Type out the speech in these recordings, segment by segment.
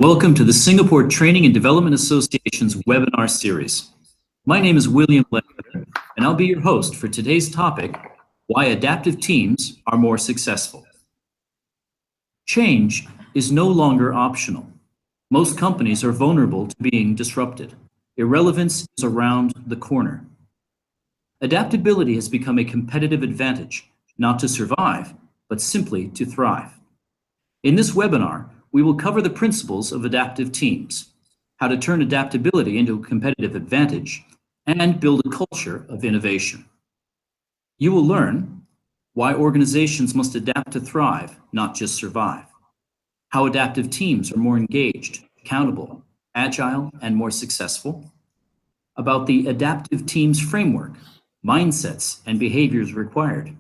Welcome to the Singapore Training and Development Association's webinar series. My name is William Ledbetter, and I'll be your host for today's topic, Why Adaptive Teams Are More Successful. Change is no longer optional. Most companies are vulnerable to being disrupted. Irrelevance is around the corner. Adaptability has become a competitive advantage, not to survive, but simply to thrive. In this webinar, we will cover the principles of adaptive teams, how to turn adaptability into a competitive advantage, and build a culture of innovation. You will learn why organizations must adapt to thrive, not just survive, how adaptive teams are more engaged, accountable, agile, and more successful, about the adaptive teams framework, mindsets, and behaviors required,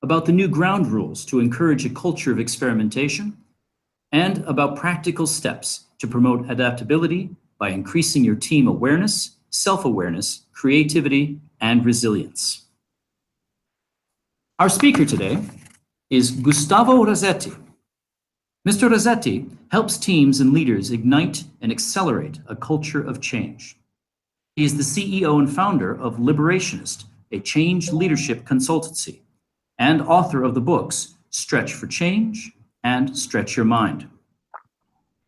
about the new ground rules to encourage a culture of experimentation, and about practical steps to promote adaptability by increasing your team awareness, self-awareness, creativity, and resilience. Our speaker today is Gustavo Razzetti. Mr. Razzetti helps teams and leaders ignite and accelerate a culture of change. He is the CEO and founder of Liberationist, a change leadership consultancy, and author of the books Stretch for Change and Stretch Your Mind.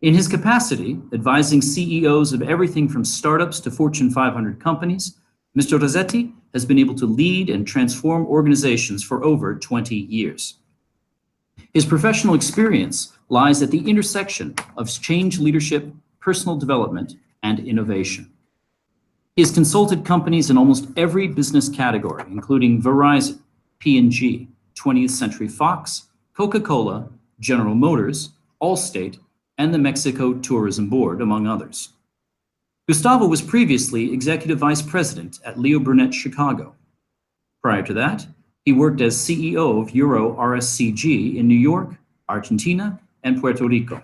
In his capacity, advising CEOs of everything from startups to Fortune 500 companies, Mr. Razzetti has been able to lead and transform organizations for over 20 years. His professional experience lies at the intersection of change leadership, personal development, and innovation. He has consulted companies in almost every business category, including Verizon, P&G, 20th Century Fox, Coca-Cola, General Motors, Allstate, and the Mexico Tourism Board, among others. Gustavo was previously Executive Vice President at Leo Burnett Chicago. Prior to that, he worked as CEO of Euro RSCG in New York, Argentina, and Puerto Rico.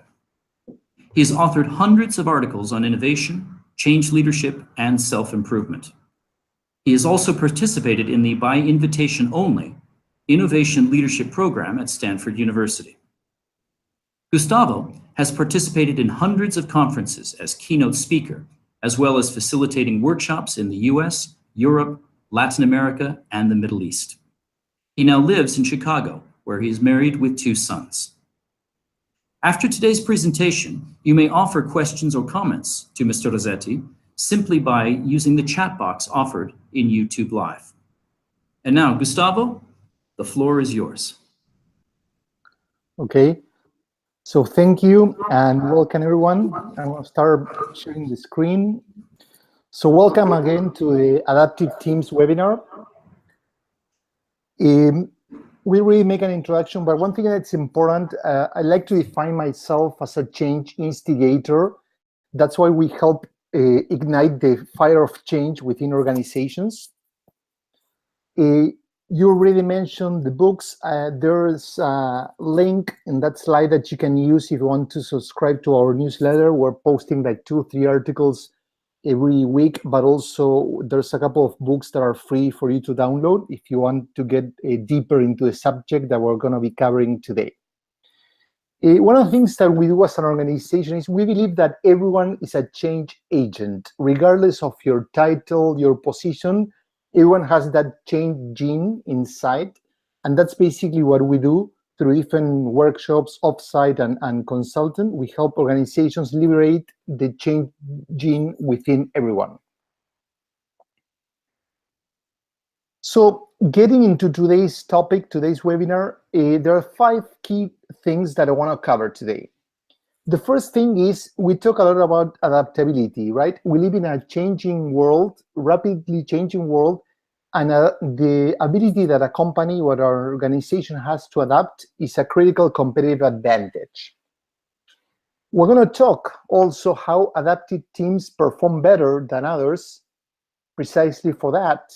He has authored hundreds of articles on innovation, change leadership, and self-improvement. He has also participated in the by invitation only Innovation Leadership Program at Stanford University. Gustavo has participated in hundreds of conferences as keynote speaker, as well as facilitating workshops in the US, Europe, Latin America, and the Middle East. He now lives in Chicago, where he is married with 2 sons. After today's presentation, you may offer questions or comments to Mr. Razzetti simply by using the chat box offered in YouTube Live. And now, Gustavo, the floor is yours. Okay. So thank you and welcome everyone. I'm going to start sharing the screen. So welcome again to the Adaptive Teams webinar. We really make an introduction, but one thing that's important, I like to define myself as a change instigator. That's why we help ignite the fire of change within organizations. You already mentioned the books. There's a link in that slide that you can use if you want to subscribe to our newsletter. We're posting like 2 or 3 articles every week, but also there's a couple of books that are free for you to download if you want to get deeper into the subject that we're going to be covering today. One of the things that we do as an organization is we believe that everyone is a change agent, regardless of your title, your position. Everyone has that change gene inside, and that's basically what we do through different workshops, offsite and consultant. We help organizations liberate the change gene within everyone. So getting into today's topic, today's webinar, there are 5 key things that I want to cover today. The first thing is we talk a lot about adaptability, right? We live in a changing world, rapidly changing world, and the ability that a company or our organization has to adapt is a critical competitive advantage. We're going to talk also how adaptive teams perform better than others, precisely for that,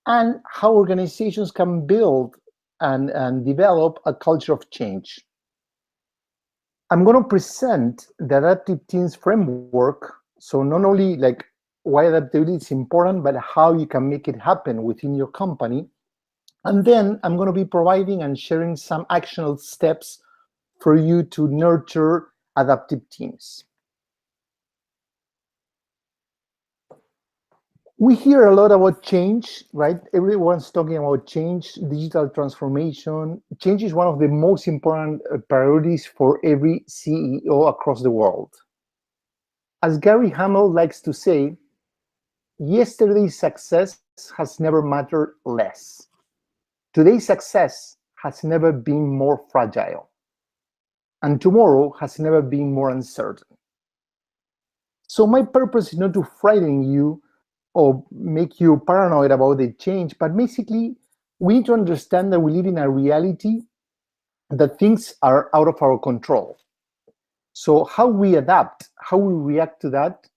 and how organizations can build and develop a culture of change. I'm going to present the adaptive teams framework. So not only like why adaptability is important, but how you can make it happen within your company. And then I'm going to be providing and sharing some actionable steps for you to nurture adaptive teams. We hear a lot about change, right? Everyone's talking about change, digital transformation. Change is one of the most important priorities for every CEO across the world. As Gary Hamel likes to say, yesterday's success has never mattered less. Today's success has never been more fragile. And tomorrow has never been more uncertain. So my purpose is not to frighten you or make you paranoid about the change, but basically we need to understand that we live in a reality that things are out of our control. So how we adapt, how we react to that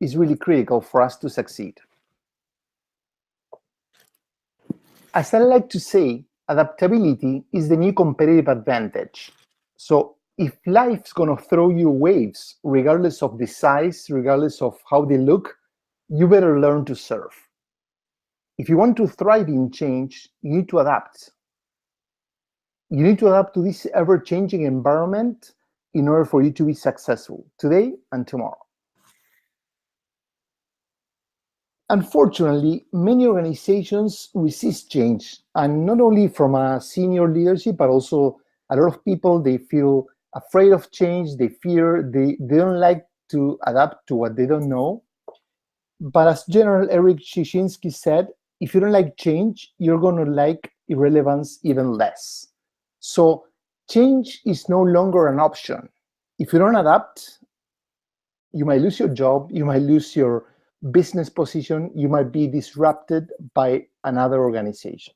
is really critical for us to succeed. As I like to say, adaptability is the new competitive advantage. So if life's going to throw you waves, regardless of the size, regardless of how they look, you better learn to surf. If you want to thrive in change, you need to adapt. You need to adapt to this ever-changing environment in order for you to be successful today and tomorrow. Unfortunately, many organizations resist change, and not only from a senior leadership, but also a lot of people, they feel afraid of change, they fear, they don't like to adapt to what they don't know. But as General Eric Shishensky said, if you don't like change, you're going to like irrelevance even less. So change is no longer an option. If you don't adapt, you might lose your job, you might lose your business position, you might be disrupted by another organization.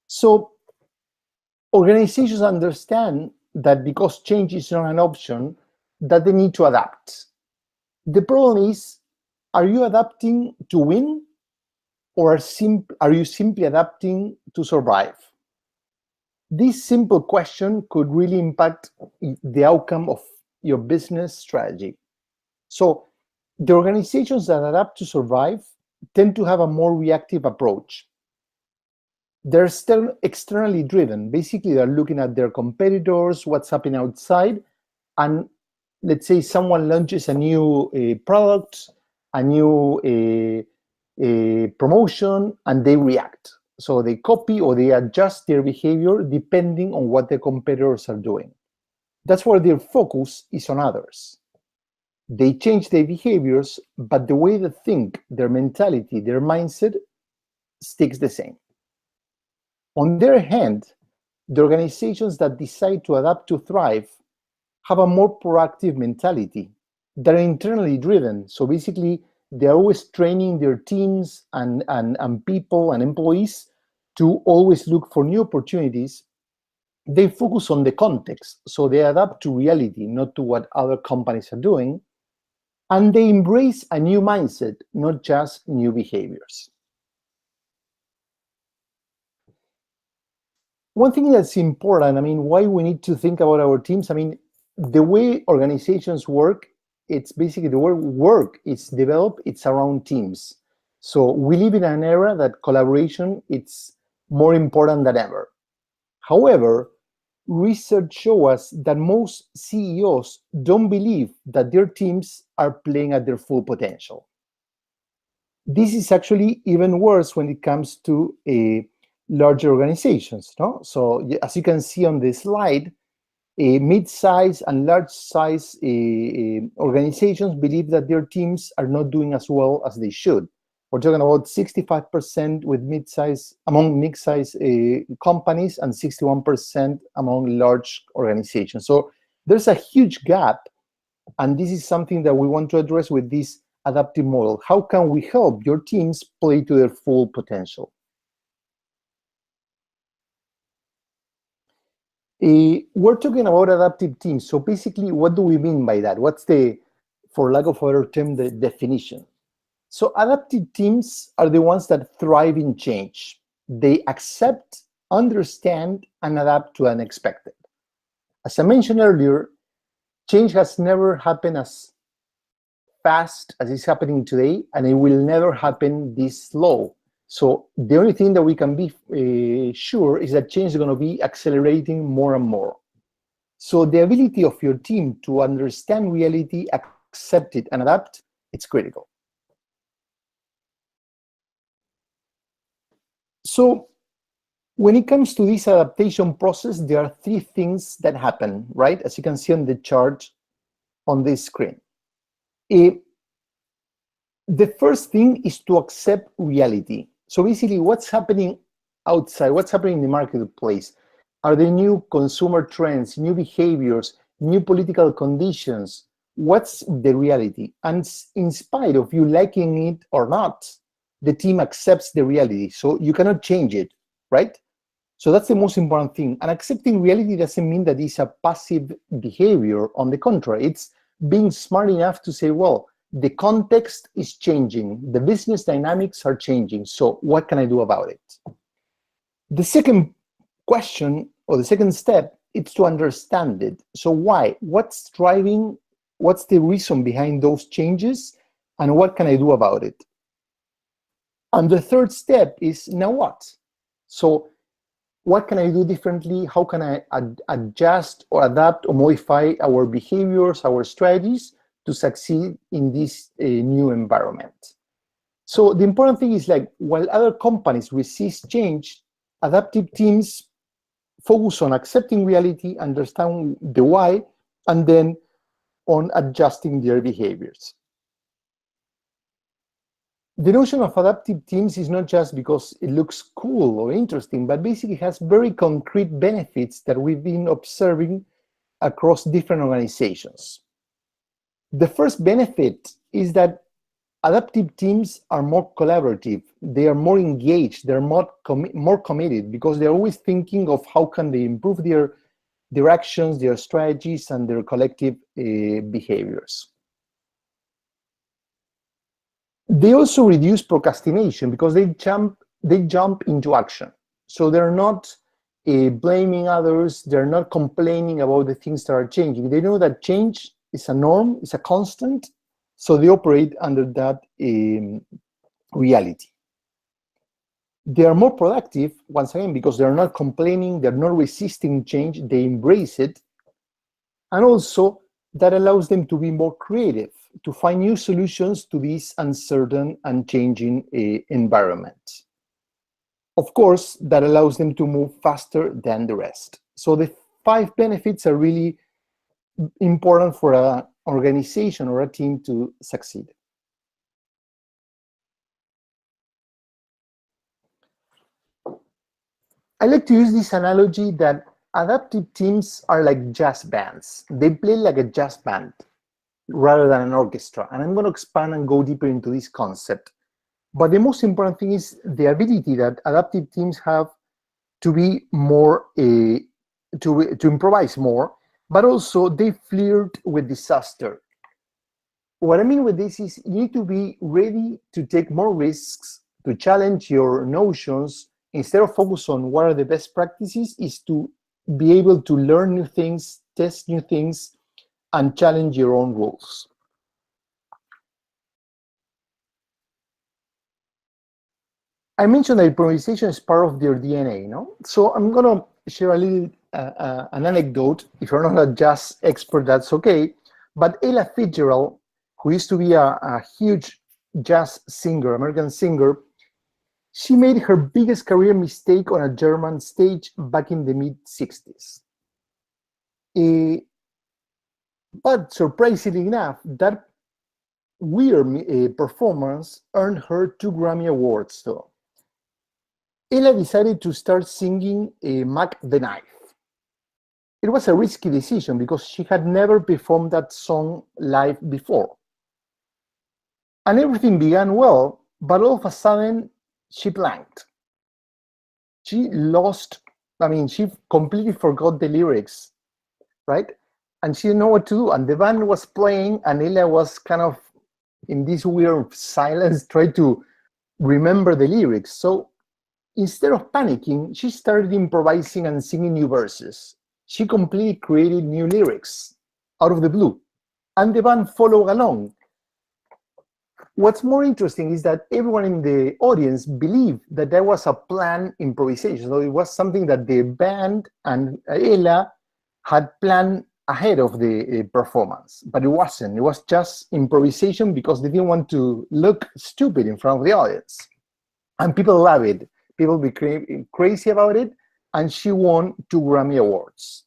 So organizations understand that because change is not an option, that they need to adapt. The problem is, are you adapting to win, or are you simply adapting to survive? This simple question could really impact the outcome of your business strategy. So the organizations that adapt to survive tend to have a more reactive approach. They're still externally driven. Basically, they're looking at their competitors, what's happening outside, and let's say someone launches a new product, a new promotion, and they react. So they copy or they adjust their behavior depending on what the competitors are doing. That's where their focus is on others. They change their behaviors, but the way they think, their mentality, their mindset sticks the same. On their hand, the organizations that decide to adapt to thrive have a more proactive mentality. They're internally driven. So basically, they're always training their teams and people and employees to always look for new opportunities. They focus on the context. So they adapt to reality, not to what other companies are doing. And they embrace a new mindset, not just new behaviors. One thing that's important, why we need to think about our teams, the way organizations work, it's basically the way work is developed, it's around teams. So we live in an era that collaboration, it's more important than ever. However, research shows us that most CEOs don't believe that their teams are playing at their full potential. This is actually even worse when it comes to larger organizations. No? So as you can see on this slide, mid-size and large-size organizations believe that their teams are not doing as well as they should. We're talking about 65% with among mid-size companies and 61% among large organizations. So there's a huge gap, and this is something that we want to address with this adaptive model. How can we help your teams play to their full potential? We're talking about adaptive teams. So basically, what do we mean by that? What's the, for lack of a better term, the definition? So adaptive teams are the ones that thrive in change. They accept, understand, and adapt to unexpected. As I mentioned earlier, change has never happened as fast as it's happening today, and it will never happen this slow. So the only thing that we can be sure is that change is going to be accelerating more and more. So the ability of your team to understand reality, accept it, and adapt, it's critical. So when it comes to this adaptation process, there are three things that happen, right? As you can see on the chart on this screen. The first thing is to accept reality. So basically, what's happening outside, what's happening in the marketplace? Are there new consumer trends, new behaviors, new political conditions? What's the reality? And in spite of you liking it or not, the team accepts the reality. So you cannot change it, right? So that's the most important thing. And accepting reality doesn't mean that it's a passive behavior. On the contrary, it's being smart enough to say, well, the context is changing, the business dynamics are changing, so what can I do about it? The second question, or the second step, is to understand it. So why? What's driving, what's the reason behind those changes, and what can I do about it? And the third step is, now what? So what can I do differently? How can I adjust or adapt or modify our behaviors, our strategies to succeed in this new environment? So the important thing is, like, while other companies resist change, adaptive teams focus on accepting reality, understand the why, and then on adjusting their behaviors. The notion of adaptive teams is not just because it looks cool or interesting, but basically has very concrete benefits that we've been observing across different organizations. The first benefit is that adaptive teams are more collaborative, they are more engaged, they're more committed, because they're always thinking of how can they improve their actions, their strategies, and their collective behaviors. They also reduce procrastination because they jump into action. So they're not blaming others, they're not complaining about the things that are changing. They know that change is a norm, it's a constant, so they operate under that reality. They are more productive, once again, because they're not complaining, they're not resisting change, they embrace it. And also, that allows them to be more creative, to find new solutions to this uncertain and changing environment. Of course, that allows them to move faster than the rest. So the 5 benefits are really important for an organization or a team to succeed. I like to use this analogy that adaptive teams are like jazz bands. They play like a jazz band rather than an orchestra. And I'm going to expand and go deeper into this concept. But the most important thing is the ability that adaptive teams have to be more, to improvise more, but also they flirt with disaster. What I mean with this is you need to be ready to take more risks, to challenge your notions. Instead of focus on what are the best practices, is to be able to learn new things, test new things, and challenge your own rules. I mentioned that improvisation is part of their DNA, no? So I'm going to share a little an anecdote. If you're not a jazz expert, that's okay. But Ella Fitzgerald, who used to be a huge jazz singer, American singer, she made her biggest career mistake on a German stage back in the mid-60s. But surprisingly enough, that weird performance earned her 2 Grammy Awards, though. Ella decided to start singing Mac the Knife. It was a risky decision because she had never performed that song live before. And everything began well, but all of a sudden, she blanked. She she completely forgot the lyrics, right? And she didn't know what to do. And the band was playing, and Ella was kind of in this weird silence, trying to remember the lyrics. So instead of panicking, she started improvising and singing new verses. She completely created new lyrics out of the blue, and the band followed along. What's more interesting is that everyone in the audience believed that there was a planned improvisation. So it was something that the band and Ella had planned ahead of the performance, but it wasn't. It was just improvisation because they didn't want to look stupid in front of the audience. And people love it. People became crazy about it, and she won 2 Grammy Awards.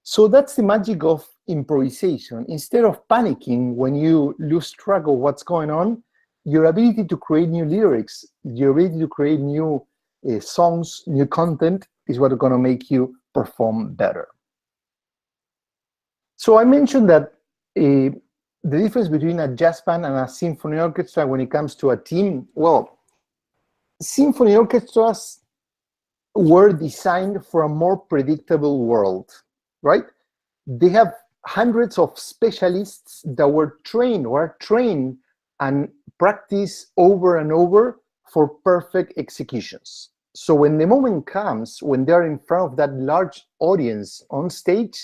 So that's the magic of improvisation. Instead of panicking when you lose track of what's going on, your ability to create new lyrics, your ability to create new songs, new content is what's going to make you perform better. So I mentioned that the difference between a jazz band and a symphony orchestra when it comes to a team, well, symphony orchestras were designed for a more predictable world, right? They have hundreds of specialists that were trained or are trained and practice over and over for perfect executions. So when the moment comes, when they're in front of that large audience on stage,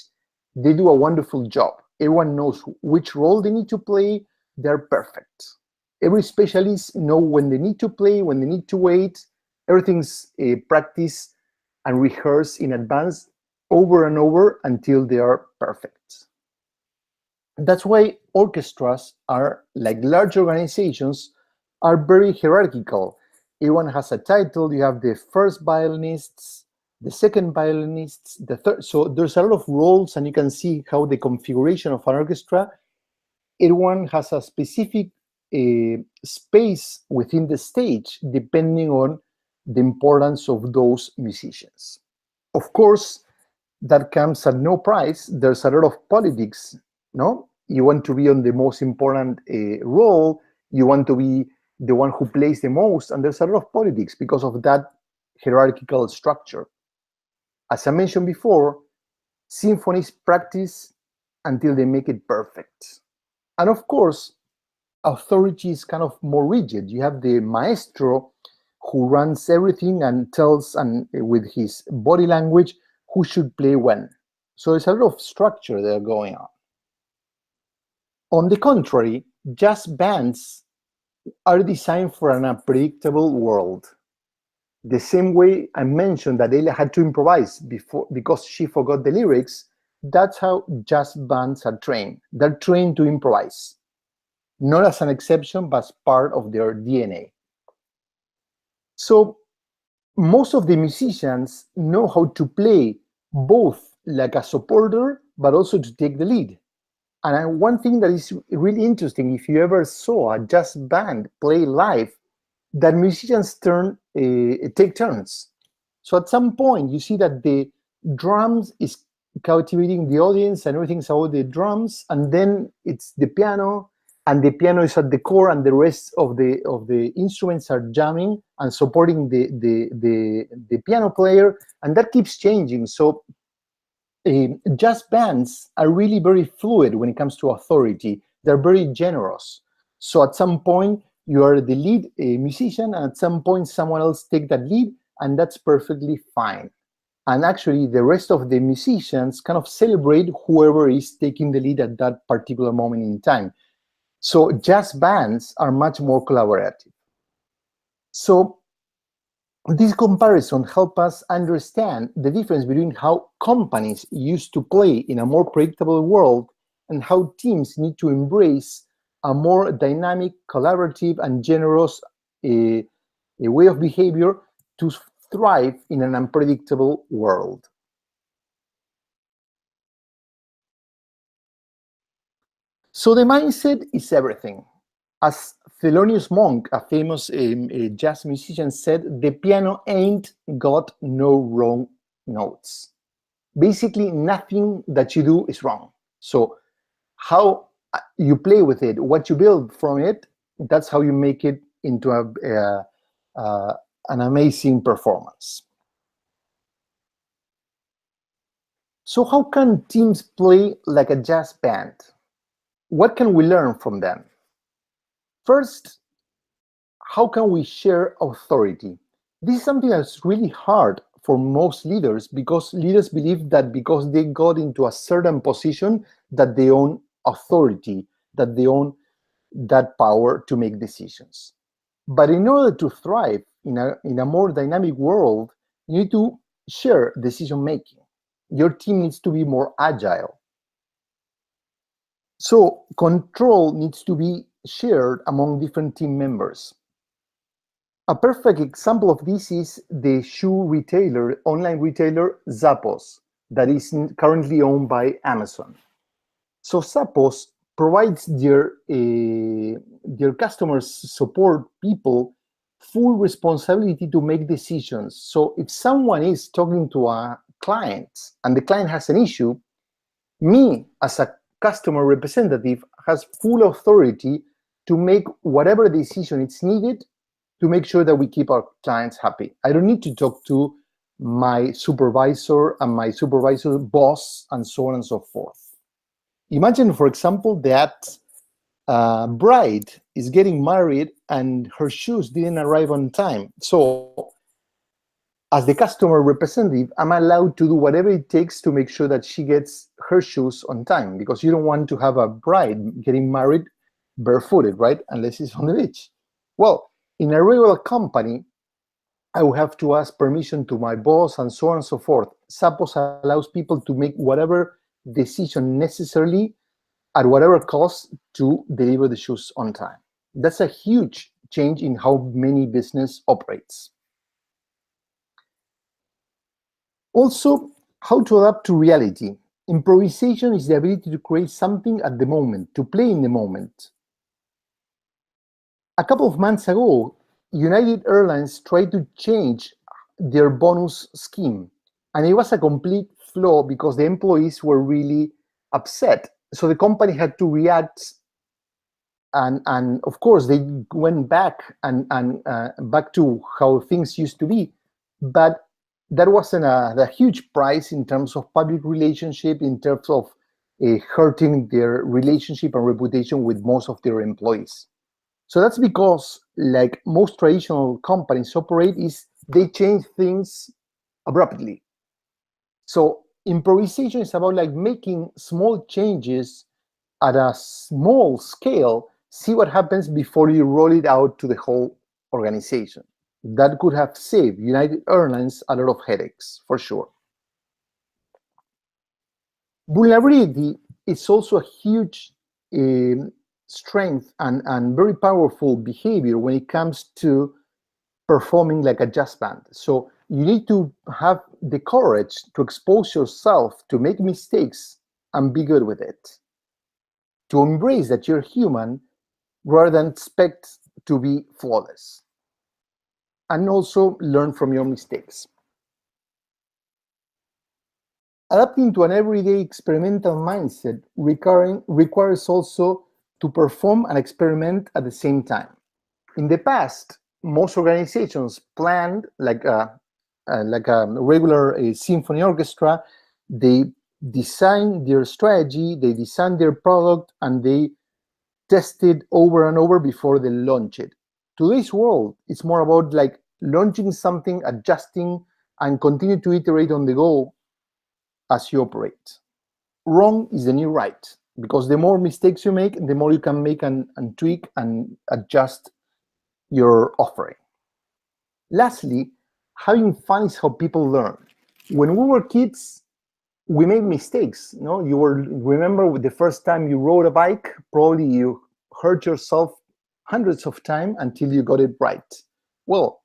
they do a wonderful job. Everyone knows which role they need to play. They're perfect. Every specialist knows when they need to play, when they need to wait. Everything's practiced and rehearsed in advance over and over until they are perfect. That's why orchestras are, like large organizations, are very hierarchical. Everyone has a title. You have the first violinists, the second violinists, the third. So there's a lot of roles, and you can see how the configuration of an orchestra, everyone has a specific space within the stage depending on the importance of those musicians. Of course, that comes at no price. There's a lot of politics, no? You want to be on the most important role. You want to be the one who plays the most, and there's a lot of politics because of that hierarchical structure. As I mentioned before, symphonies practice until they make it perfect. And of course, authority is kind of more rigid. You have the maestro who runs everything and tells, and with his body language, who should play when. So there's a lot of structure there going on. On the contrary, jazz bands are designed for an unpredictable world. The same way I mentioned that Ella had to improvise before because she forgot the lyrics, that's how jazz bands are trained. They're trained to improvise, not as an exception, but as part of their DNA. So most of the musicians know how to play both like a supporter, but also to take the lead. And one thing that is really interesting, if you ever saw a jazz band play live, that musicians take turns. So at some point, you see that the drums is captivating the audience and everything's about the drums, and then it's the piano, and the piano is at the core, and the rest of the instruments are jamming and supporting the piano player, and that keeps changing. So jazz bands are really very fluid when it comes to authority. They're very generous. So at some point, you are the lead musician, and at some point, someone else take that lead, and that's perfectly fine. And actually, the rest of the musicians kind of celebrate whoever is taking the lead at that particular moment in time. So jazz bands are much more collaborative. So this comparison helps us understand the difference between how companies used to play in a more predictable world and how teams need to embrace a more dynamic, collaborative, and generous a way of behavior to thrive in an unpredictable world. So the mindset is everything. As Thelonious Monk, a famous jazz musician, said, the piano ain't got no wrong notes. Basically, nothing that you do is wrong. So how you play with it, what you build from it, that's how you make it into an amazing performance. So how can teams play like a jazz band? What can we learn from them? First, how can we share authority? This is something that's really hard for most leaders because leaders believe that because they got into a certain position that they own authority, that they own that power to make decisions. But in order to thrive in a more dynamic world, you need to share decision making. your team needs to be more agile. So control needs to be shared among different team members. A perfect example of this is the shoe retailer, online retailer Zappos, that is currently owned by Amazon. So Zappos provides their customers support people full responsibility to make decisions. So if someone is talking to a client and the client has an issue, me as a customer representative has full authority to make whatever decision is needed to make sure that we keep our clients happy. I don't need to talk to my supervisor and my supervisor boss and so on and so forth. Imagine, for example, that bride is getting married and her shoes didn't arrive on time. So as the customer representative, I'm allowed to do whatever it takes to make sure that she gets her shoes on time, because you don't want to have a bride getting married barefooted, right? Unless it's on the beach. Well, in a regular company, I will have to ask permission to my boss and so on and so forth. Zappos allows people to make whatever decision necessarily at whatever cost to deliver the shoes on time. That's a huge change in how many business operates. Also, how to adapt to reality. Improvisation is the ability to create something at the moment, to play in the moment. A couple of months ago, United Airlines tried to change their bonus scheme, and it was a complete flaw because the employees were really upset. So the company had to react, and of course they went back and back to how things used to be, but that wasn't a huge price in terms of public relationship, in terms of hurting their relationship and reputation with most of their employees. So that's because, like most traditional companies operate, is they change things abruptly. So improvisation is about like making small changes at a small scale, see what happens before you roll it out to the whole organization. That could have saved United Airlines a lot of headaches, for sure. Vulnerability is also a huge strength and very powerful behavior when it comes to performing like a jazz band. So you need to have the courage to expose yourself, to make mistakes and be good with it. To embrace that you're human rather than expect to be flawless. And also learn from your mistakes. Adapting to an everyday experimental mindset requires also to perform and experiment at the same time. In the past, most organizations planned like a regular symphony orchestra. They design their strategy, they design their product, and they test it over and over before they launch it. Today's world, it's more about like launching something, adjusting, and continue to iterate on the go as you operate. Wrong is the new right, because the more mistakes you make, the more you can make and tweak and adjust your offering. Lastly, having fun is how people learn. When we were kids, we made mistakes. You know, remember the first time you rode a bike, probably you hurt yourself hundreds of times until you got it right. Well,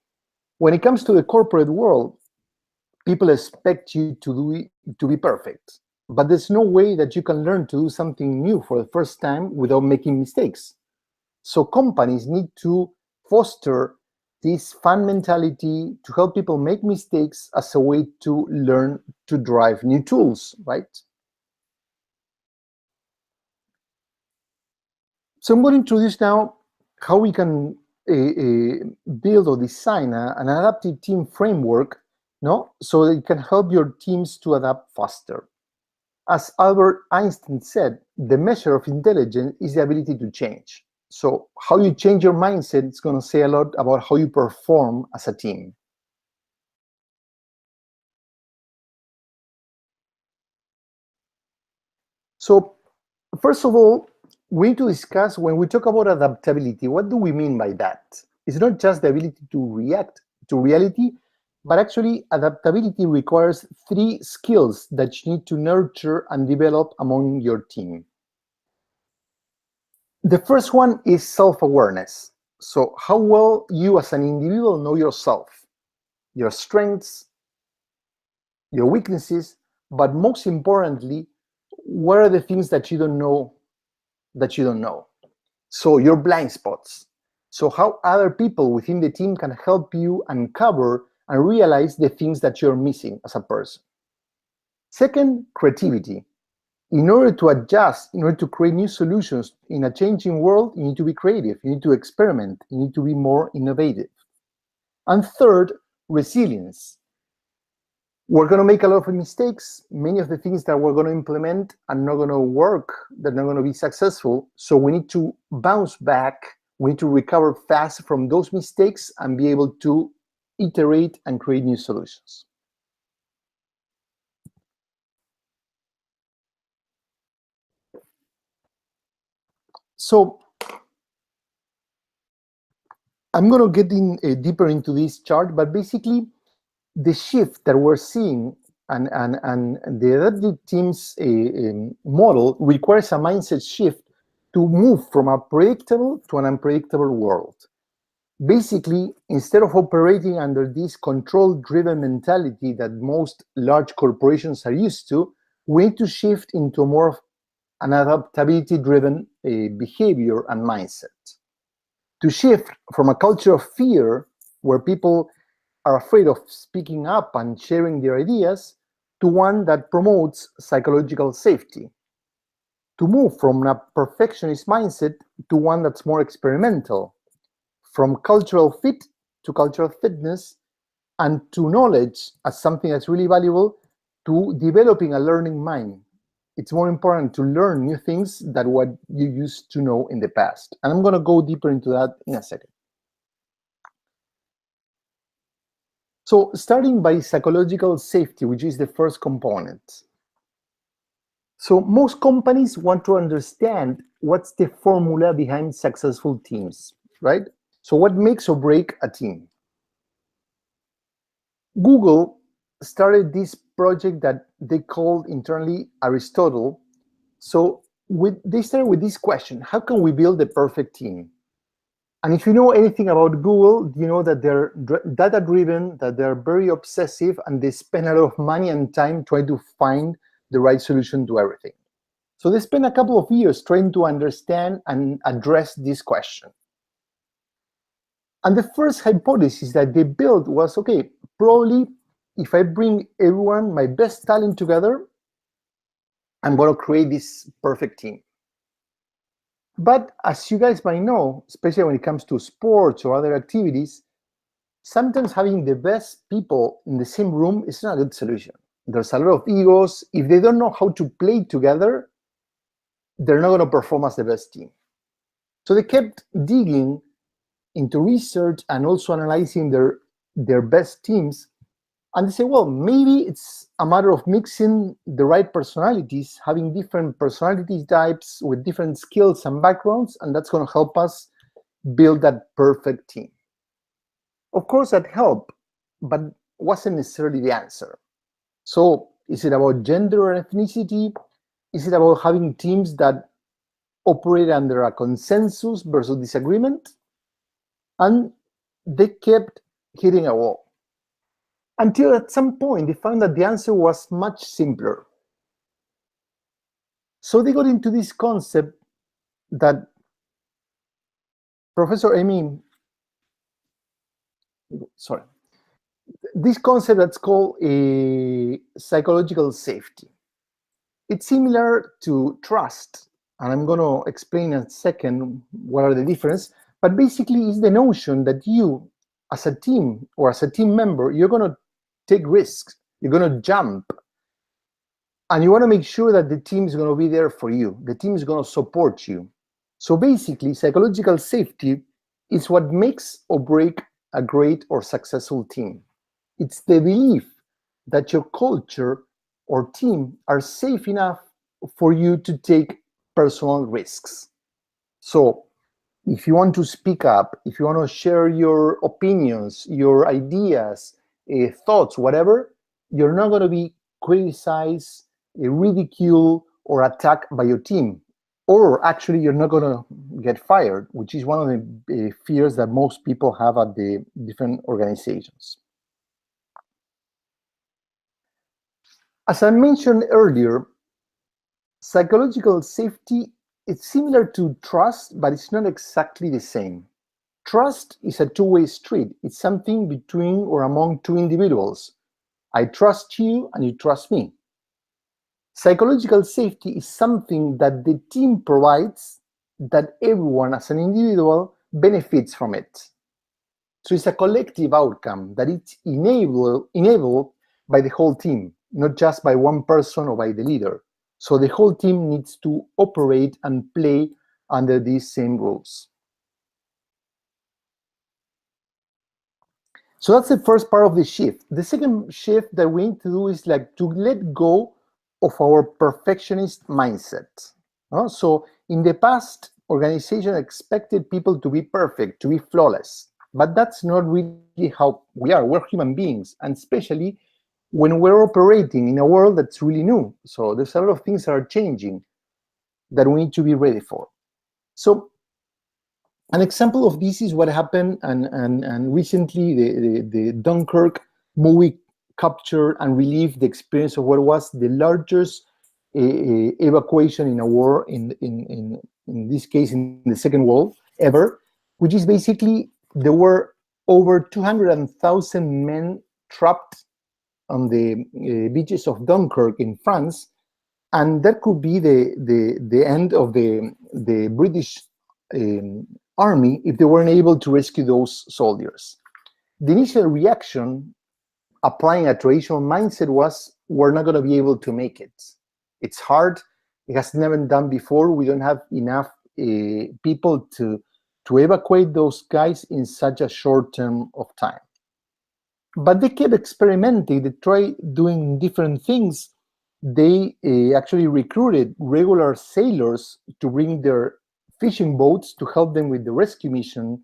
when it comes to the corporate world, people expect you to be perfect, but there's no way that you can learn to do something new for the first time without making mistakes. So companies need to foster this fun mentality to help people make mistakes as a way to learn to drive new tools, right? So I'm going to introduce now how we can build or design an adaptive team framework, so that it can help your teams to adapt faster. As Albert Einstein said, the measure of intelligence is the ability to change. So how you change your mindset is going to say a lot about how you perform as a team. So first of all, we need to discuss, when we talk about adaptability, what do we mean by that? It's not just the ability to react to reality, But actually, adaptability requires 3 skills that you need to nurture and develop among your team. The first one is self-awareness. So how well you as an individual know yourself, your strengths, your weaknesses, but most importantly, what are the things that you don't know that you don't know? So your blind spots. So how other people within the team can help you uncover and realize the things that you're missing as a person. Second, creativity. In order to adjust, in order to create new solutions in a changing world, you need to be creative, you need to experiment, you need to be more innovative. And third, resilience. We're going to make a lot of mistakes. Many of the things that we're going to implement are not going to work, they're not going to be successful. So we need to bounce back, we need to recover fast from those mistakes and be able to iterate and create new solutions. So I'm going to get in deeper into this chart, but basically the shift that we're seeing and the adaptive teams model requires a mindset shift to move from a predictable to an unpredictable world. Basically, instead of operating under this control-driven mentality that most large corporations are used to, we need to shift into more of an adaptability-driven behavior and mindset. To shift from a culture of fear, where people are afraid of speaking up and sharing their ideas, to one that promotes psychological safety. To move from a perfectionist mindset to one that's more experimental. From cultural fit to cultural fitness, and to knowledge as something that's really valuable, to developing a learning mind. It's more important to learn new things than what you used to know in the past. And I'm going to go deeper into that in a second. So starting by psychological safety, which is the first component. So most companies want to understand what's the formula behind successful teams, right? So what makes or break a team? Google started this project that they called internally Aristotle. So they started with this question: how can we build the perfect team? And if you know anything about Google, you know that they're data-driven, that they're very obsessive, and they spend a lot of money and time trying to find the right solution to everything. So they spent a couple of years trying to understand and address this question. And the first hypothesis that they built was, okay, probably if I bring everyone, my best talent together, I'm going to create this perfect team. But as you guys might know, especially when it comes to sports or other activities, sometimes having the best people in the same room is not a good solution. There's a lot of egos. If they don't know how to play together, they're not going to perform as the best team. So they kept digging into research and also analyzing their best teams. And they say, well, maybe it's a matter of mixing the right personalities, having different personality types with different skills and backgrounds, and that's going to help us build that perfect team. Of course, that helped, but wasn't necessarily the answer. So is it about gender or ethnicity? Is it about having teams that operate under a consensus versus disagreement? And they kept hitting a wall. Until at some point, they found that the answer was much simpler. So they got into this concept that this concept that's called a psychological safety. It's similar to trust, and I'm going to explain in a second what are the differences, but basically it's the notion that you, as a team or as a team member, you're going to take risks, you're going to jump, and you want to make sure that the team is going to be there for you. The team is going to support you. So basically, psychological safety is what makes or break a great or successful team. It's the belief that your culture or team are safe enough for you to take personal risks. So if you want to speak up, if you want to share your opinions, your ideas, thoughts, whatever, you're not going to be criticized, ridiculed, or attacked by your team. Or actually, you're not going to get fired, which is one of the fears that most people have at the different organizations. As I mentioned earlier, psychological safety is similar to trust, but it's not exactly the same. Trust is a two-way street. It's something between or among two individuals. I trust you and you trust me. Psychological safety is something that the team provides that everyone as an individual benefits from it. So it's a collective outcome that it's enabled by the whole team, not just by one person or by the leader. So the whole team needs to operate and play under these same rules. So that's the first part of the shift. The second shift that we need to do is like to let go of our perfectionist mindset. So in the past, organizations expected people to be perfect, to be flawless, but that's not really how we are. We're human beings, and especially when we're operating in a world that's really new. So there's a lot of things that are changing that we need to be ready for. So an example of this is what happened and recently the Dunkirk movie captured and relieved the experience of what was the largest evacuation in a war, in this case in the Second World ever, which is basically there were over 200,000 men trapped on the beaches of Dunkirk in France, and that could be the end of the British army if they weren't able to rescue those soldiers. The initial reaction, applying a traditional mindset, was we're not going to be able to make it. It's hard. It has never been done before. We don't have enough people to evacuate those guys in such a short term of time. But they kept experimenting. They tried doing different things. They actually recruited regular sailors to bring their fishing boats to help them with the rescue mission.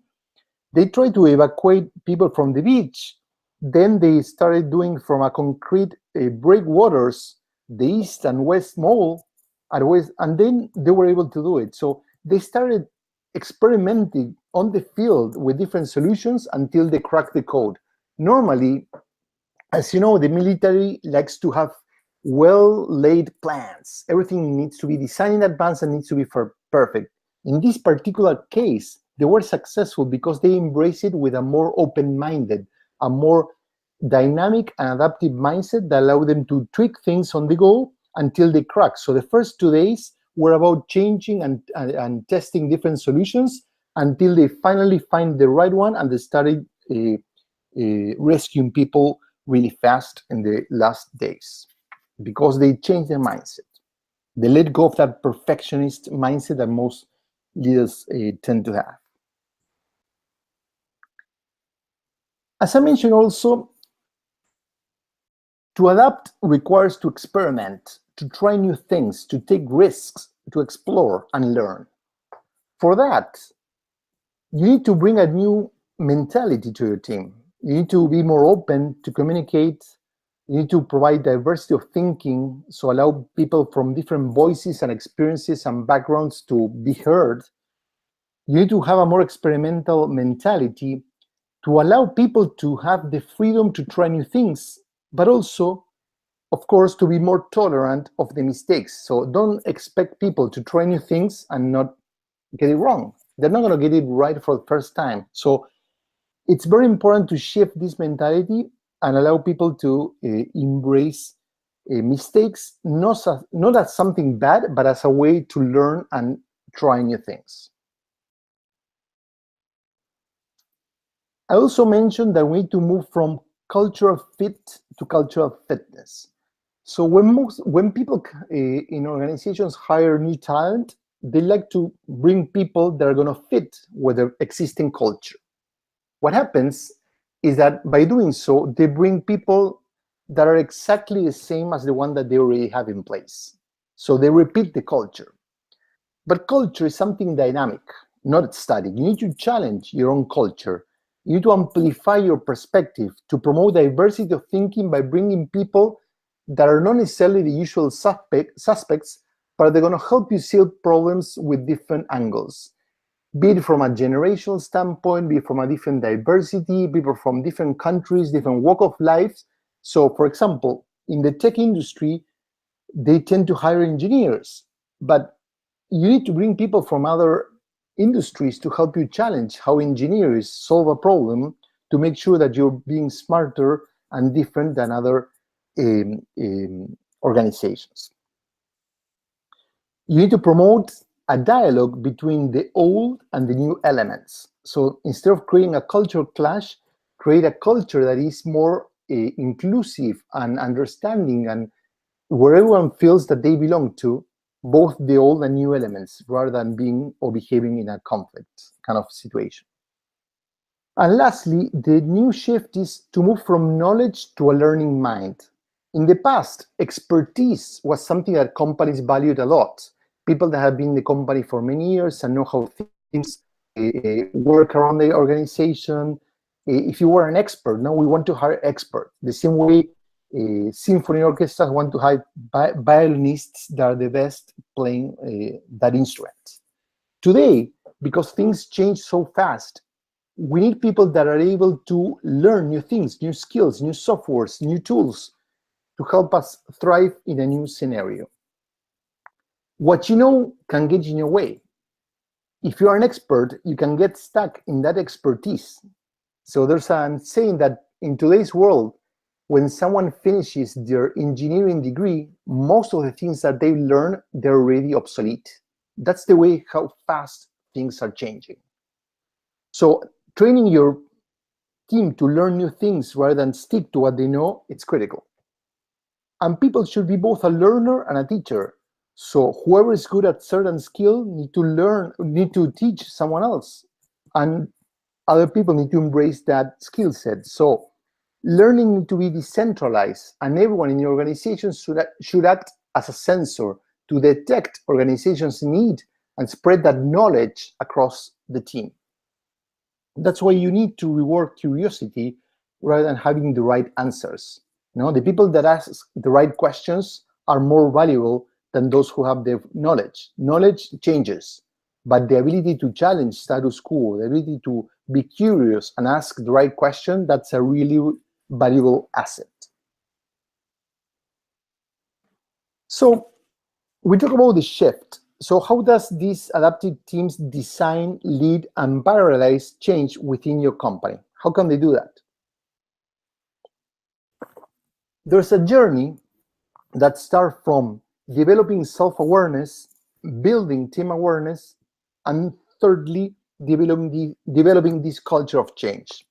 They tried to evacuate people from the beach. Then they started doing from a concrete breakwaters, the east and west mall, and then they were able to do it. So they started experimenting on the field with different solutions until they cracked the code. Normally, as you know, the military likes to have well-laid plans. Everything needs to be designed in advance and needs to be perfect. In this particular case, they were successful because they embraced it with a more open-minded, a more dynamic and adaptive mindset that allowed them to tweak things on the go until they cracked. So the first 2 days were about changing and testing different solutions until they finally find the right one, and they started rescuing people really fast in the last days because they changed their mindset. They let go of that perfectionist mindset that most leaders tend to have. As I mentioned also, to adapt requires to experiment, to try new things, to take risks, to explore and learn. For that, you need to bring a new mentality to your team. You need to be more open to communicate. You need to provide diversity of thinking, so allow people from different voices and experiences and backgrounds to be heard. You need to have a more experimental mentality to allow people to have the freedom to try new things, but also, of course, to be more tolerant of the mistakes. So don't expect people to try new things and not get it wrong. They're not going to get it right for the first time. So it's very important to shift this mentality and allow people to embrace mistakes, not as something bad, but as a way to learn and try new things. I also mentioned that we need to move from cultural fit to cultural fitness. So when people in organizations hire new talent, they like to bring people that are going to fit with their existing culture. What happens is that by doing so, they bring people that are exactly the same as the one that they already have in place. So they repeat the culture. But culture is something dynamic, not static. You need to challenge your own culture. You need to amplify your perspective to promote diversity of thinking by bringing people that are not necessarily the usual suspects, but they're going to help you see problems with different angles, be it from a generational standpoint, be it from a different diversity, people from different countries, different walk of life. So, for example, in the tech industry, they tend to hire engineers, but you need to bring people from other industries to help you challenge how engineers solve a problem to make sure that you're being smarter and different than other organizations. You need to promote a dialogue between the old and the new elements. So instead of creating a cultural clash, create a culture that is more inclusive and understanding, and where everyone feels that they belong to both the old and new elements, rather than being or behaving in a conflict kind of situation. And lastly, the new shift is to move from knowledge to a learning mind. In the past, expertise was something that companies valued a lot. People that have been in the company for many years and know how things work around the organization. If you were an expert, now we want to hire experts. The same way symphony orchestras want to hire violinists that are the best playing that instrument. Today, because things change so fast, we need people that are able to learn new things, new skills, new softwares, new tools to help us thrive in a new scenario. What you know can get in your way. If you are an expert, you can get stuck in that expertise. So there's a saying that in today's world, when someone finishes their engineering degree, most of the things that they learn, they're already obsolete. That's the way how fast things are changing. So training your team to learn new things rather than stick to what they know, it's critical. And people should be both a learner and a teacher. So whoever is good at certain skill need to teach someone else. And other people need to embrace that skill set. So learning needs to be decentralized, and everyone in your organization should act as a sensor to detect organizations' need and spread that knowledge across the team. That's why you need to reward curiosity rather than having the right answers. The people that ask the right questions are more valuable than those who have the knowledge. Knowledge changes, but the ability to challenge status quo, the ability to be curious and ask the right question, that's a really valuable asset. So we talk about the shift. So how does these adaptive teams design, lead, and viralize change within your company? How can they do that? There's a journey that starts from developing self-awareness, building team awareness, and thirdly, developing this culture of change.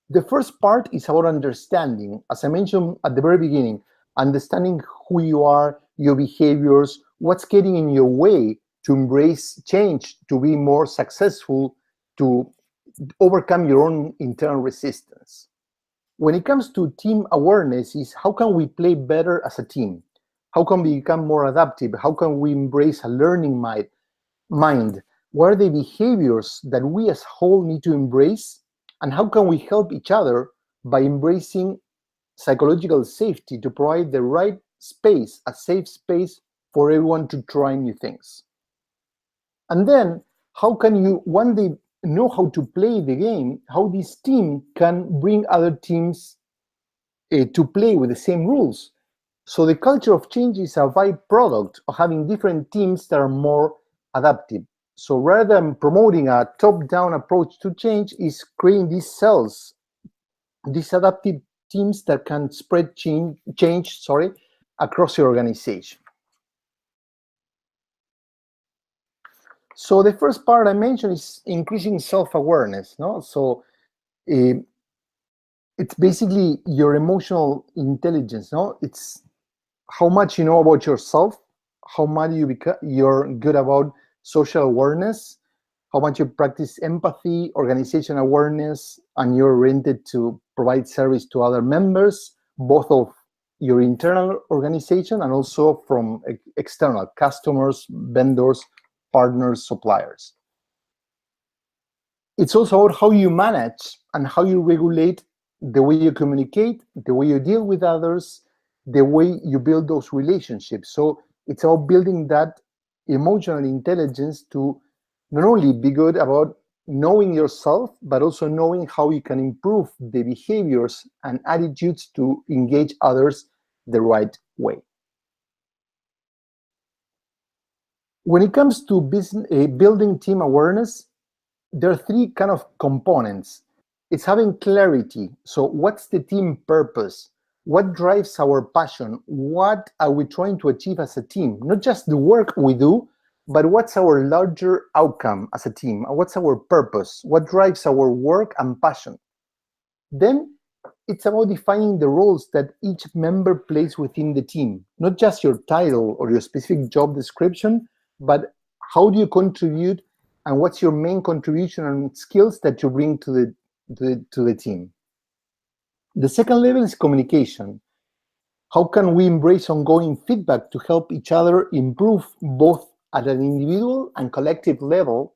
The first part is about understanding, as I mentioned at the very beginning, understanding who you are, your behaviors, what's getting in your way to embrace change, to be more successful, to overcome your own internal resistance. When it comes to team awareness, is how can we play better as a team? How can we become more adaptive? How can we embrace a learning mind? What are the behaviors that we as a whole need to embrace? And how can we help each other by embracing psychological safety to provide the right space, a safe space for everyone to try new things? And then how can you, when they know how to play the game, how this team can bring other teams to play with the same rules? So the culture of change is a byproduct of having different teams that are more adaptive. So rather than promoting a top-down approach to change, is creating these cells, these adaptive teams that can spread change across your organization. So the first part I mentioned is increasing self-awareness. So it's basically your emotional intelligence. It's how much you know about yourself, how much you're good about social awareness, how much you practice empathy, organization awareness, and you're oriented to provide service to other members, both of your internal organization and also from external customers, vendors, partners, suppliers. It's also about how you manage and how you regulate the way you communicate, the way you deal with others, the way you build those relationships. So it's about building that emotional intelligence to not only be good about knowing yourself, but also knowing how you can improve the behaviors and attitudes to engage others the right way. When it comes to building team awareness, there are three kind of components. It's having clarity. So what's the team purpose? What drives our passion? What are we trying to achieve as a team? Not just the work we do, but what's our larger outcome as a team? What's our purpose? What drives our work and passion? Then it's about defining the roles that each member plays within the team, not just your title or your specific job description, but how do you contribute and what's your main contribution and skills that you bring to the team. The second level is communication. How can we embrace ongoing feedback to help each other improve both at an individual and collective level,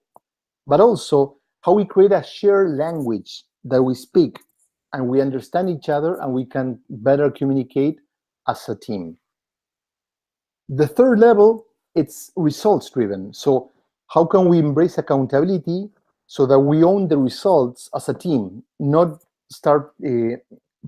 but also how we create a shared language that we speak and we understand each other and we can better communicate as a team. The third level, it's results driven. So how can we embrace accountability so that we own the results as a team, not start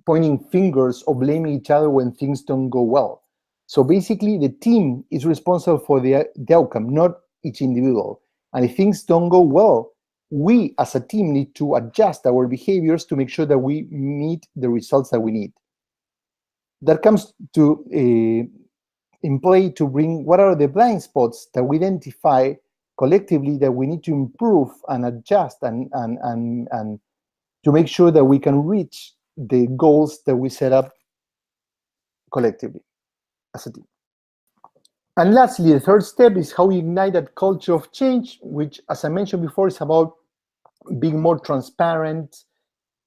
pointing fingers or blaming each other when things don't go well. So basically the team is responsible for the outcome, not each individual. And if things don't go well, we as a team need to adjust our behaviors to make sure that we meet the results that we need. That comes to in play to bring what are the blind spots that we identify collectively that we need to improve and adjust and to make sure that we can reach the goals that we set up collectively as a team. And lastly, the third step is how we ignite that culture of change, which, as I mentioned before, is about being more transparent,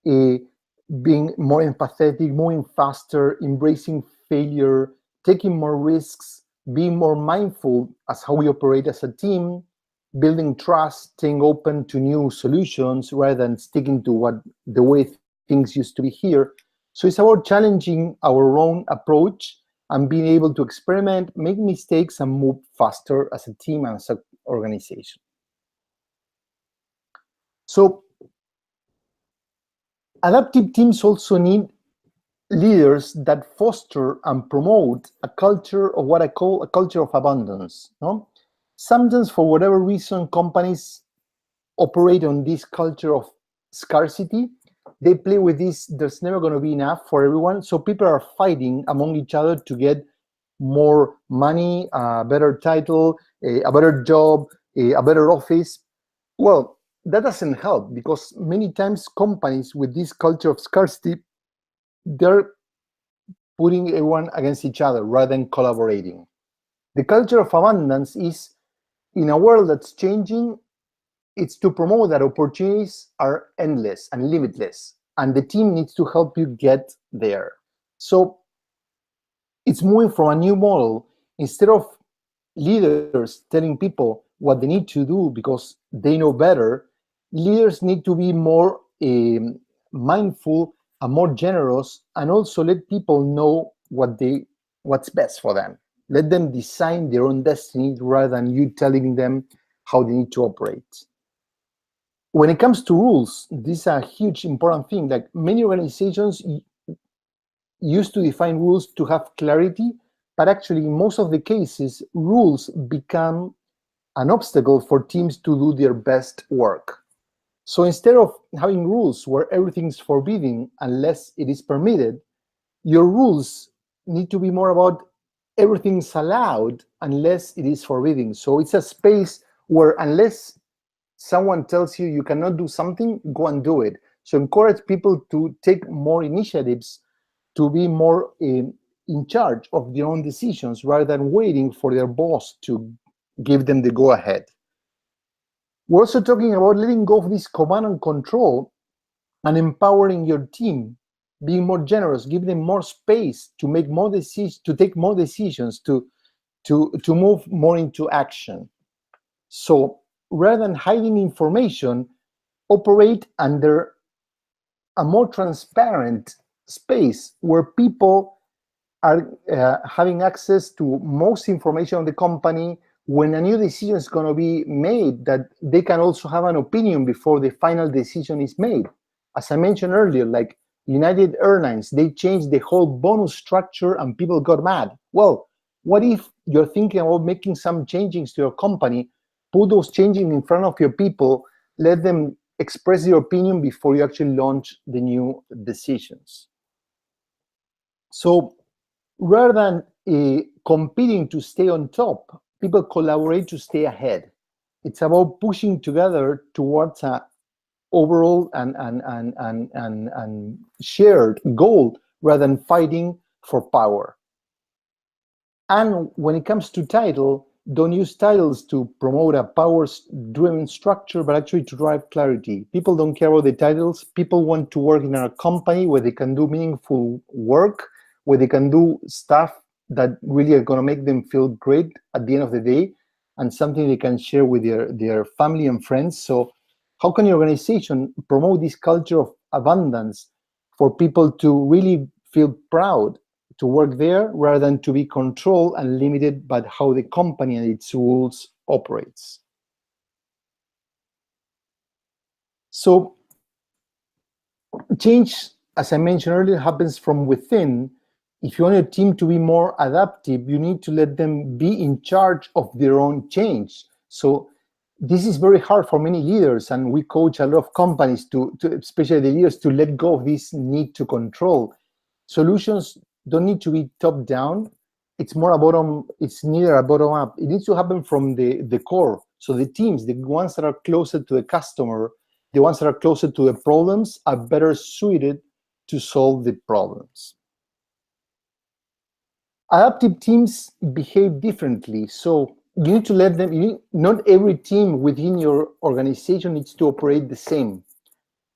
being more empathetic, moving faster, embracing failure, taking more risks, being more mindful as how we operate as a team, building trust, staying open to new solutions rather than sticking to the way things used to be here. So it's about challenging our own approach and being able to experiment, make mistakes, and move faster as a team and as an organization. So adaptive teams also need leaders that foster and promote a culture of what I call a culture of abundance. No? Sometimes, for whatever reason, companies operate on this culture of scarcity. They play with this, there's never going to be enough for everyone. So people are fighting among each other to get more money, a better title, a better job, a better office. Well, that doesn't help because many times companies with this culture of scarcity, they're putting everyone against each other rather than collaborating. The culture of abundance is, in a world that's changing, it's to promote that opportunities are endless and limitless, and the team needs to help you get there. So it's moving from a new model. Instead of leaders telling people what they need to do because they know better, leaders need to be more mindful and more generous, and also let people know what's best for them. Let them design their own destiny rather than you telling them how they need to operate. When it comes to rules, this is a huge important thing. Like many organizations used to define rules to have clarity, but actually in most of the cases, rules become an obstacle for teams to do their best work. So instead of having rules where everything's forbidden unless it is permitted, your rules need to be more about everything's allowed unless it is forbidden. So it's a space where unless someone tells you you cannot do something, go and do it. So encourage people to take more initiatives, to be more in charge of their own decisions rather than waiting for their boss to give them the go-ahead. We're also talking about letting go of this command and control and empowering your team, being more generous, give them more space to make more decisions, to take more decisions, to move more into action. So rather than hiding information, operate under a more transparent space where people are having access to most information on the company. When a new decision is going to be made, that they can also have an opinion before the final decision is made. As I mentioned earlier, like United Airlines, they changed the whole bonus structure and people got mad. Well, what if you're thinking about making some changes to your company? Put those changes in front of your people, let them express their opinion before you actually launch the new decisions. So rather than competing to stay on top, people collaborate to stay ahead. It's about pushing together towards a overall and shared goal rather than fighting for power. And when it comes to title, don't use titles to promote a power-driven structure, but actually to drive clarity. People don't care about the titles. People want to work in a company where they can do meaningful work, where they can do stuff that really are going to make them feel great at the end of the day, and something they can share with their family and friends. So how can your organization promote this culture of abundance for people to really feel proud to work there rather than to be controlled and limited by how the company and its rules operates? So change, as I mentioned earlier, happens from within. If you want your team to be more adaptive, you need to let them be in charge of their own change. So this is very hard for many leaders, and we coach a lot of companies to especially the leaders, to let go of this need to control. Solutions don't need to be top down. It's more a bottom. It's neither a bottom up. It needs to happen from the core. So the teams, the ones that are closer to the customer, the ones that are closer to the problems, are better suited to solve the problems. Adaptive teams behave differently. So you need to let them, not every team within your organization needs to operate the same.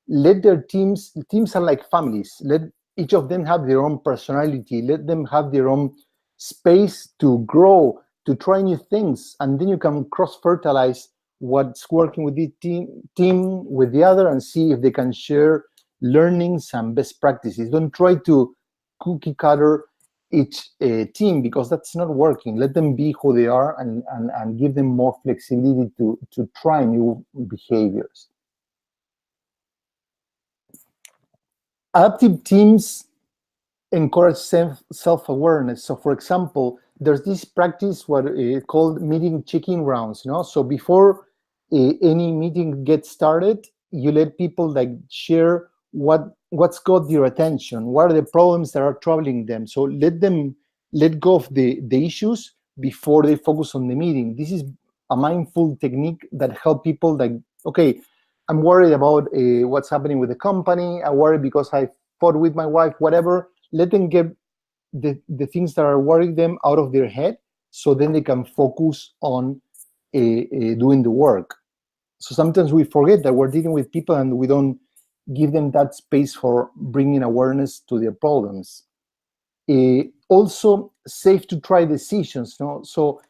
Let their teams are like families. Let each of them have their own personality. Let them have their own space to grow, to try new things. And then you can cross-fertilize what's working with the team with the other and see if they can share learnings and best practices. Don't try to cookie cutter each team, because that's not working. Let them be who they are and give them more flexibility to try new behaviors. Adaptive teams encourage self-awareness. So for example, there's this practice called meeting check-in rounds. So before any meeting gets started, you let people share what's got their attention, what are the problems that are troubling them. So let them let go of the issues before they focus on the meeting. This is a mindful technique that helps people okay, I'm worried about what's happening with the company. I worry because I fought with my wife, whatever. Let them get the things that are worrying them out of their head, so then they can focus on doing the work. So sometimes we forget that we're dealing with people and we don't give them that space for bringing awareness to their problems. Also, safe to try decisions. So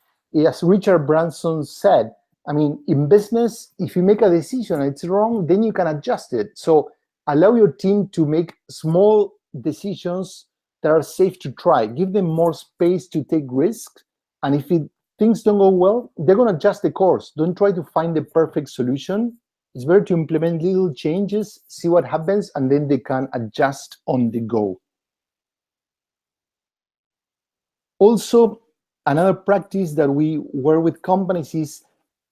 as Richard Branson said, I mean, in business, if you make a decision and it's wrong, then you can adjust it. So allow your team to make small decisions that are safe to try. Give them more space to take risks. And if things don't go well, they're going to adjust the course. Don't try to find the perfect solution. It's better to implement little changes, see what happens, and then they can adjust on the go. Also, another practice that we work with companies is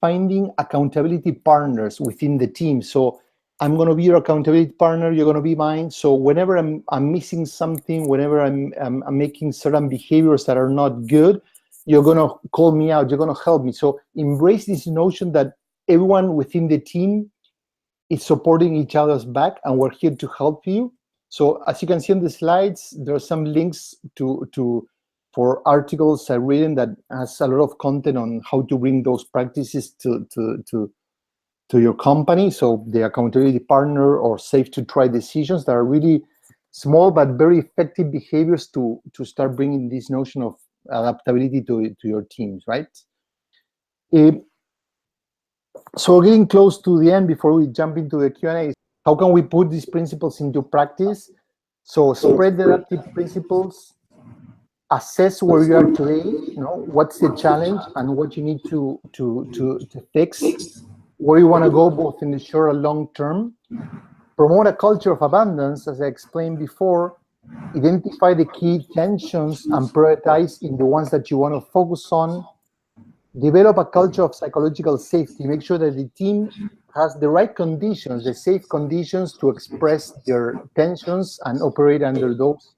finding accountability partners within the team. So I'm going to be your accountability partner, you're going to be mine. So whenever I'm missing something, whenever I'm making certain behaviors that are not good, you're going to call me out, you're going to help me. So embrace this notion that everyone within the team is supporting each other's back, and we're here to help you. So as you can see on the slides, there are some links for articles I've written that has a lot of content on how to bring those practices to your company. So the accountability partner or safe to try decisions that are really small but very effective behaviors to start bringing this notion of adaptability to your teams, right? So getting close to the end before we jump into the Q&A, how can we put these principles into practice? So spread the adaptive principles, assess where you are today, what's the challenge and what you need to fix, where you want to go both in the short and long term. Promote a culture of abundance, as I explained before. Identify the key tensions and prioritize in the ones that you want to focus on. Develop a culture of psychological safety. Make sure that the team has the right conditions, the safe conditions to express their tensions and operate under those.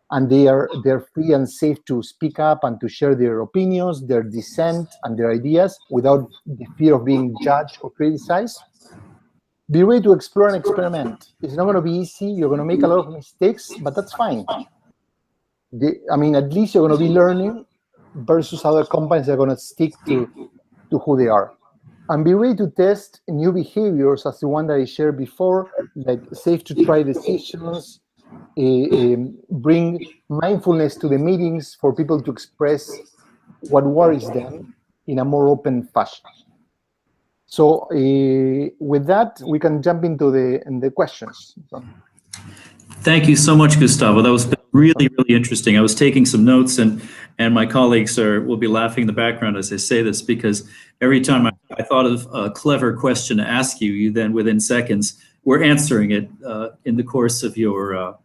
And they're free and safe to speak up and to share their opinions, their dissent, and their ideas without the fear of being judged or criticized. Be ready to explore and experiment. It's not going to be easy. You're going to make a lot of mistakes, but that's fine. At least you're going to be learning versus other companies that are going to stick to who they are. And be ready to test new behaviors as the one that I shared before, like safe to try decisions, bring mindfulness to the meetings for people to express what worries them in a more open fashion. So with that, we can jump into the questions. Thank you so much, Gustavo. That was really, really interesting. I was taking some notes, and my colleagues will be laughing in the background as I say this, because every time I thought of a clever question to ask you, you then within seconds were answering it in the course of your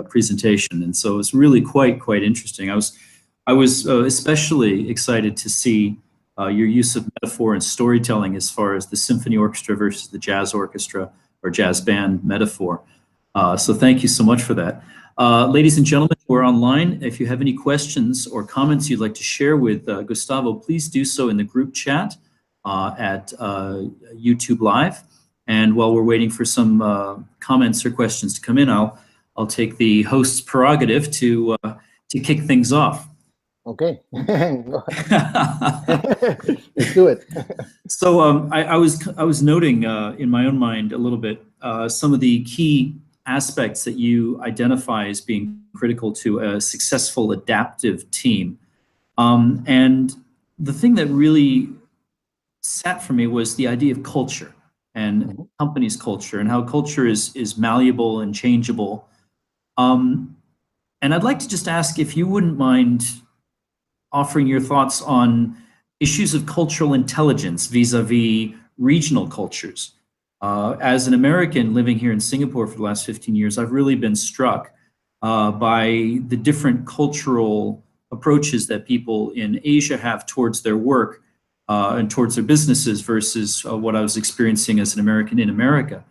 presentation, and so it's really quite interesting. I was especially excited to see your use of metaphor and storytelling as far as the symphony orchestra versus the jazz orchestra or jazz band metaphor. So thank you so much for that. Ladies and gentlemen who are online, if you have any questions or comments you'd like to share with Gustavo, please do so in the group chat at YouTube Live. And while we're waiting for some comments or questions to come in, I'll take the host's prerogative to kick things off. Okay. Let's do it. So I was noting in my own mind a little bit some of the key aspects that you identify as being critical to a successful adaptive team. And the thing that really sat for me was the idea of culture and company's culture and how culture is malleable and changeable. And I'd like to just ask if you wouldn't mind offering your thoughts on issues of cultural intelligence vis-a-vis regional cultures. As an American living here in Singapore for the last 15 years, I've really been struck by the different cultural approaches that people in Asia have towards their work and towards their businesses versus what I was experiencing as an American in America.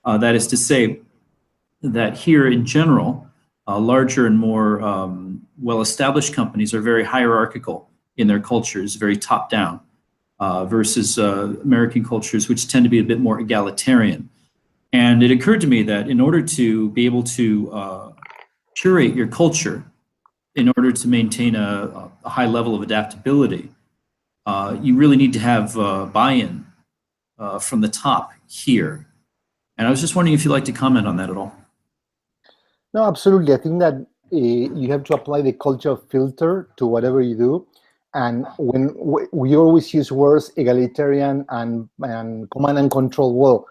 That is to say that here in general, larger and more well-established companies are very hierarchical in their cultures, very top-down, versus American cultures, which tend to be a bit more egalitarian. And it occurred to me that in order to be able to curate your culture, in order to maintain a high level of adaptability, you really need to have buy-in from the top here. And I was just wondering if you'd like to comment on that at all. No, absolutely. I think that you have to apply the culture filter to whatever you do. And when we always use words egalitarian and command and control, well,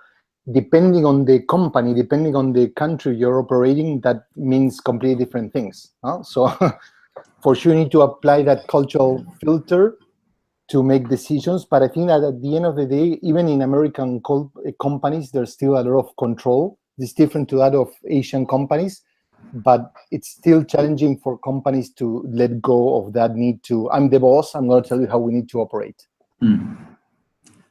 depending on the company, depending on the country you're operating, that means completely different things. So for sure you need to apply that cultural filter to make decisions. But I think that at the end of the day, even in American companies, there's still a lot of control. It's different to that of Asian companies. But it's still challenging for companies to let go of that need to, I'm the boss, I'm going to tell you how we need to operate.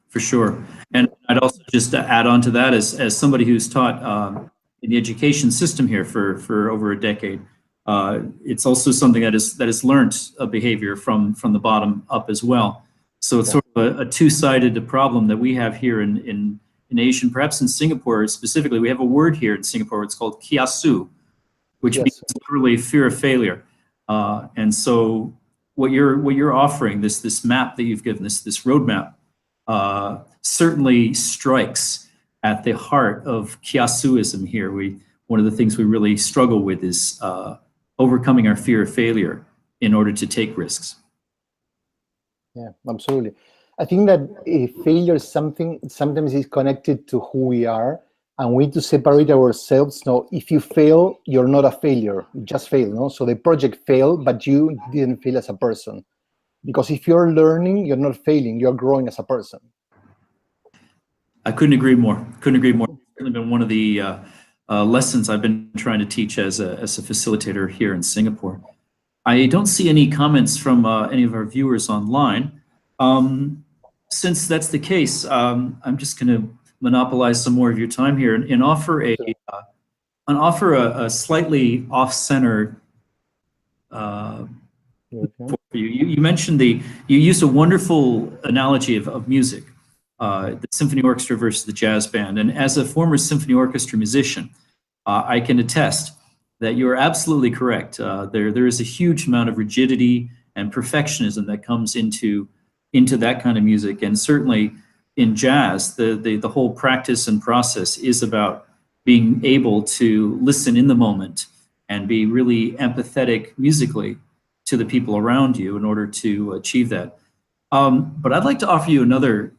For sure. And I'd also just add on to that, as somebody who's taught in the education system here for over a decade, it's also something that is learned a behavior from the bottom up as well. So it's sort of a two-sided problem that we have here in Asia, and perhaps in Singapore specifically. We have a word here in Singapore, it's called kiasu, which means literally fear of failure. And so what you're offering, this map that you've given, this roadmap, certainly strikes at the heart of kiasuism here. One of the things we really struggle with is overcoming our fear of failure in order to take risks. Yeah, absolutely. I think that failure is something sometimes is connected to who we are, and we need to separate ourselves. No, if you fail, you're not a failure. You just fail. No, so the project failed, but you didn't fail as a person. Because if you're learning, you're not failing. You're growing as a person. I couldn't agree more. Couldn't agree more. It's certainly been one of the lessons I've been trying to teach as a facilitator here in Singapore. I don't see any comments from any of our viewers online. Since that's the case, I'm just going to monopolize some more of your time here and offer a slightly off-center for you. You mentioned you used a wonderful analogy of music, the symphony orchestra versus the jazz band. And as a former symphony orchestra musician, I can attest that you're absolutely correct. There is a huge amount of rigidity and perfectionism that comes into that kind of music, and certainly in jazz, the whole practice and process is about being able to listen in the moment and be really empathetic musically to the people around you in order to achieve that. But I'd like to offer you another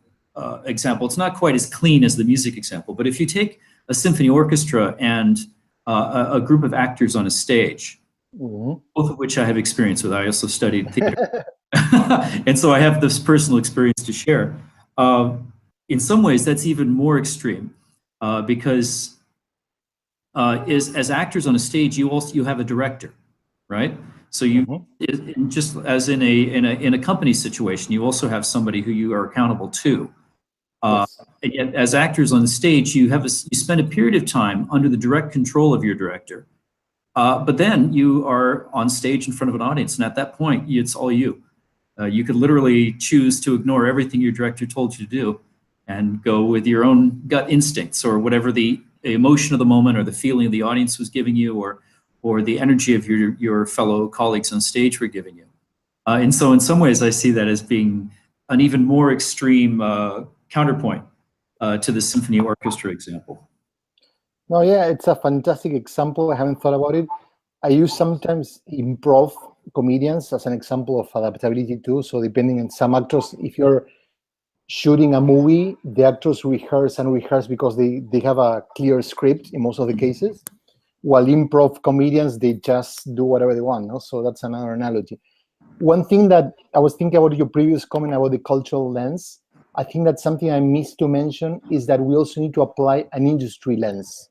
example. It's not quite as clean as the music example, but if you take a symphony orchestra and a group of actors on a stage, both of which I have experience with. I also studied theater. And so I have this personal experience to share. In some ways, that's even more extreme because as actors on a stage, you have a director, right? So just as in a company situation, you also have somebody who you are accountable to. Yes. And yet, as actors on the stage, you spend a period of time under the direct control of your director. But then you are on stage in front of an audience, and at that point, it's all you. You could literally choose to ignore everything your director told you to do and go with your own gut instincts or whatever the emotion of the moment or the feeling the audience was giving you or the energy of your fellow colleagues on stage were giving you. And so in some ways, I see that as being an even more extreme counterpoint to the symphony orchestra example. No, yeah, it's a fantastic example. I haven't thought about it. I use sometimes improv comedians as an example of adaptability too. So depending on some actors, if you're shooting a movie, the actors rehearse and rehearse because they have a clear script in most of the cases. While improv comedians, they just do whatever they want. No? So that's another analogy. One thing that I was thinking about your previous comment about the cultural lens, I think that's something I missed to mention is that we also need to apply an industry lens.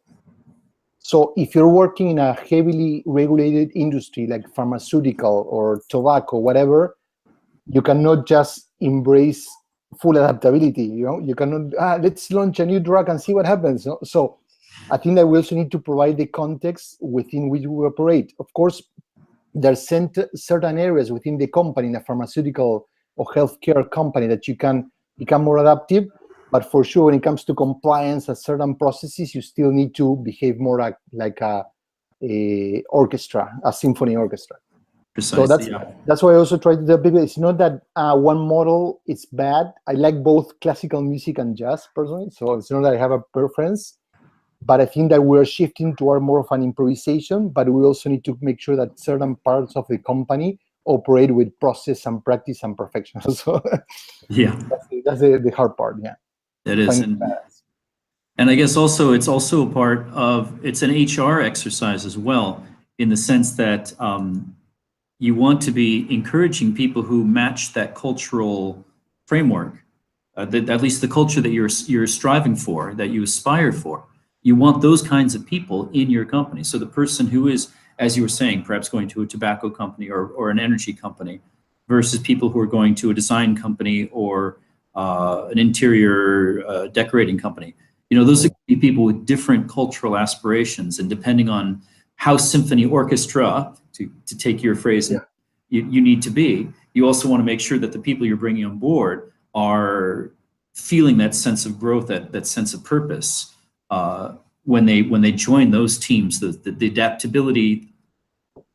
So if you're working in a heavily regulated industry like pharmaceutical or tobacco, whatever, you cannot just embrace full adaptability. You cannot, let's launch a new drug and see what happens. So I think that we also need to provide the context within which we operate. Of course, there's certain areas within the company, in a pharmaceutical or healthcare company, that you can become more adaptive. But for sure, when it comes to compliance and certain processes, you still need to behave more like a orchestra, a symphony orchestra. Precisely, so that's why I also try to tell people it's not that one model is bad. I like both classical music and jazz personally, so it's not that I have a preference. But I think that we're shifting toward more of an improvisation, but we also need to make sure that certain parts of the company operate with process and practice and perfection. So yeah, that's the hard part. Yeah, it is. And I guess also it's also a part of it's an HR exercise as well, in the sense that you want to be encouraging people who match that cultural framework, at least the culture that you're striving for, that you aspire for. You want those kinds of people in your company. So the person who is, as you were saying, perhaps going to a tobacco company or an energy company versus people who are going to a design company or an interior decorating company. Those are people with different cultural aspirations, and depending on how symphony orchestra, to take your phrase, you need to be, you also want to make sure that the people you're bringing on board are feeling that sense of growth, that sense of purpose. When they join those teams, the adaptability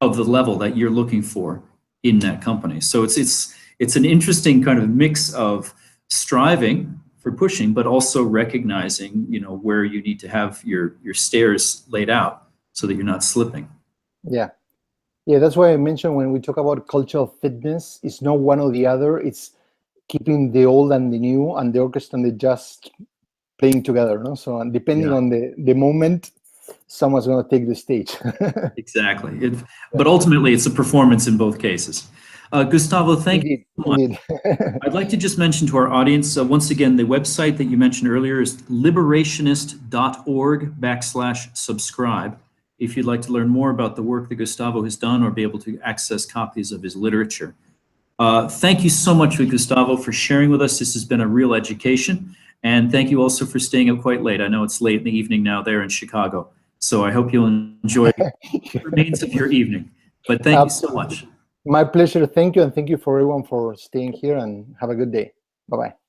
of the level that you're looking for in that company. So it's an interesting kind of mix of striving for pushing, but also recognizing where you need to have your stairs laid out so that you're not slipping. Yeah, that's why I mentioned when we talk about cultural fitness, it's not one or the other. It's keeping the old and the new and the orchestra and the jazz playing together. No? So and depending on the moment, someone's going to take the stage. Exactly. But ultimately, it's a performance in both cases. Gustavo, thank you so much. Indeed. I'd like to just mention to our audience, once again, the website that you mentioned earlier is liberationist.org/subscribe. If you'd like to learn more about the work that Gustavo has done or be able to access copies of his literature. Thank you so much, Gustavo, for sharing with us. This has been a real education. And thank you also for staying up quite late. I know it's late in the evening now there in Chicago. So I hope you'll enjoy the remains of your evening. But thank you so much. My pleasure. Thank you. And thank you for everyone for staying here, and have a good day. Bye-bye.